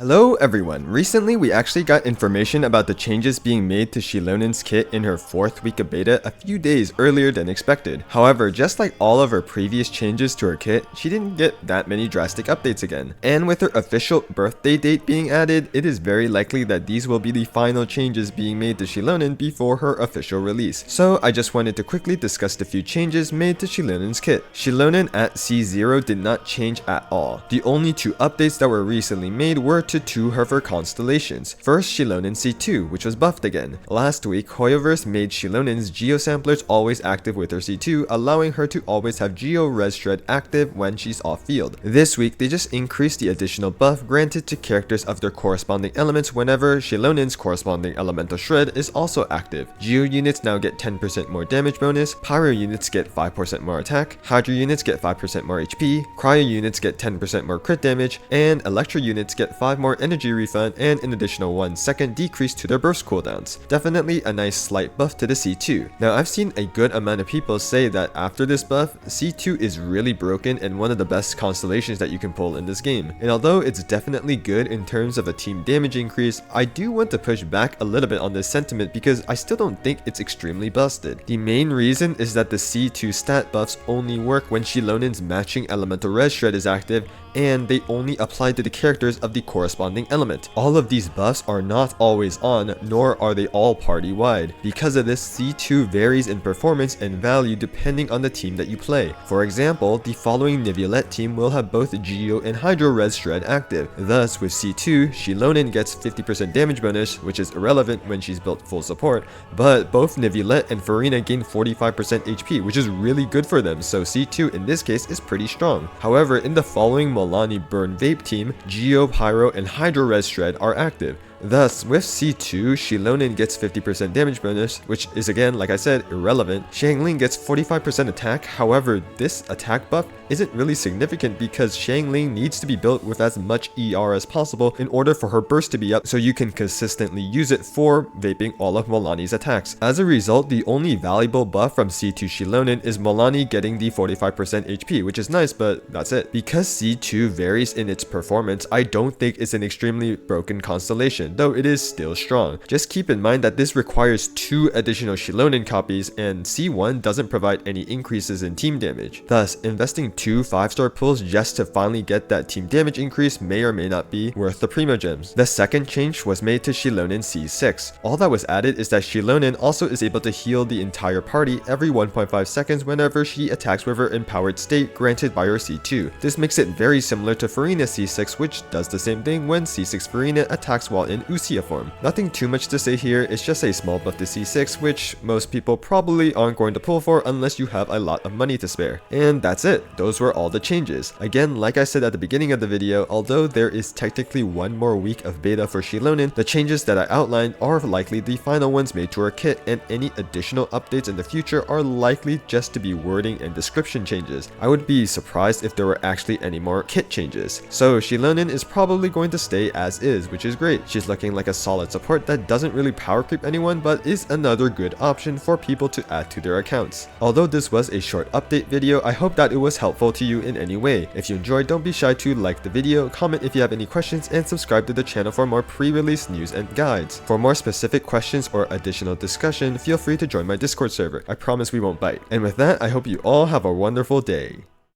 Hello everyone, recently we actually got information about the changes being made to Xilonen's kit in her 4th week of beta a few days earlier than expected. However, just like all of her previous changes to her kit, she didn't get that many drastic updates again. And with her official birthday date being added, it is very likely that these will be the final changes being made to Xilonen before her official release. So I just wanted to quickly discuss the few changes made to Xilonen's kit. Xilonen at C0 did not change at all. The only two updates that were recently made were to two of her constellations. First, Xilonen C2, which was buffed again. Last week, HOYOverse made Xilonen's Geo-samplers always active with her C2, allowing her to always have Geo-Res Shred active when she's off-field. This week, they just increased the additional buff granted to characters of their corresponding elements whenever Xilonen's corresponding elemental shred is also active. Geo units now get 10% more damage bonus, Pyro units get 5% more attack, Hydro units get 5% more HP, Cryo units get 10% more crit damage, and Electro units get 5 more energy refund and an additional 1 second decrease to their burst cooldowns. Definitely a nice slight buff to the C2. Now I've seen a good amount of people say that after this buff, C2 is really broken and one of the best constellations that you can pull in this game. And although it's definitely good in terms of a team damage increase, I do want to push back a little bit on this sentiment because I still don't think it's extremely busted. The main reason is that the C2 stat buffs only work when Xilonen's matching elemental res shred is active, and they only apply to the characters of the corresponding element. All of these buffs are not always on, nor are they all party-wide. Because of this, C2 varies in performance and value depending on the team that you play. For example, the following Neuvillette team will have both Geo and Hydro Res Shred active. Thus, with C2, Xilonen gets 50% damage bonus, which is irrelevant when she's built full support, but both Neuvillette and Farina gain 45% HP, which is really good for them, so C2 in this case is pretty strong. However, in the following Milani Burn Vape team, Geo, Pyro, and Hydro Res Shred are active. Thus, with C2, Xilonen gets 50% damage bonus, which is again, like I said, irrelevant. Xiangling gets 45% attack, however, this attack buff isn't really significant because Xiangling needs to be built with as much ER as possible in order for her burst to be up so you can consistently use it for vaping all of Milani's attacks. As a result, the only valuable buff from C2 Xilonen is Milani getting the 45% HP, which is nice, but that's it. Because C2 varies in its performance, I don't think it's an extremely broken constellation, though it is still strong. Just keep in mind that this requires 2 additional Xilonen copies, and C1 doesn't provide any increases in team damage. Thus, investing 2 5-star pulls just to finally get that team damage increase may or may not be worth the Primo Gems. The second change was made to Xilonen C6. All that was added is that Xilonen also is able to heal the entire party every 1.5 seconds whenever she attacks with her empowered state granted by her C2. This makes it very similar to Farina C6, which does the same thing when C6 Farina attacks while in Usia form. Nothing too much to say here, it's just a small buff to C6, which most people probably aren't going to pull for unless you have a lot of money to spare. And that's it. Those were all the changes. Again, like I said at the beginning of the video, although there is technically 1 more week of beta for Xilonen, the changes that I outlined are likely the final ones made to her kit, and any additional updates in the future are likely just to be wording and description changes. I would be surprised if there were actually any more kit changes. So Xilonen is probably going to stay as is, which is great. She's looking like a solid support that doesn't really power creep anyone, but is another good option for people to add to their accounts. Although this was a short update video, I hope that it was helpful to you in any way. If you enjoyed, don't be shy to like the video, comment if you have any questions, and subscribe to the channel for more pre-release news and guides. For more specific questions or additional discussion, feel free to join my Discord server. I promise we won't bite. And with that, I hope you all have a wonderful day.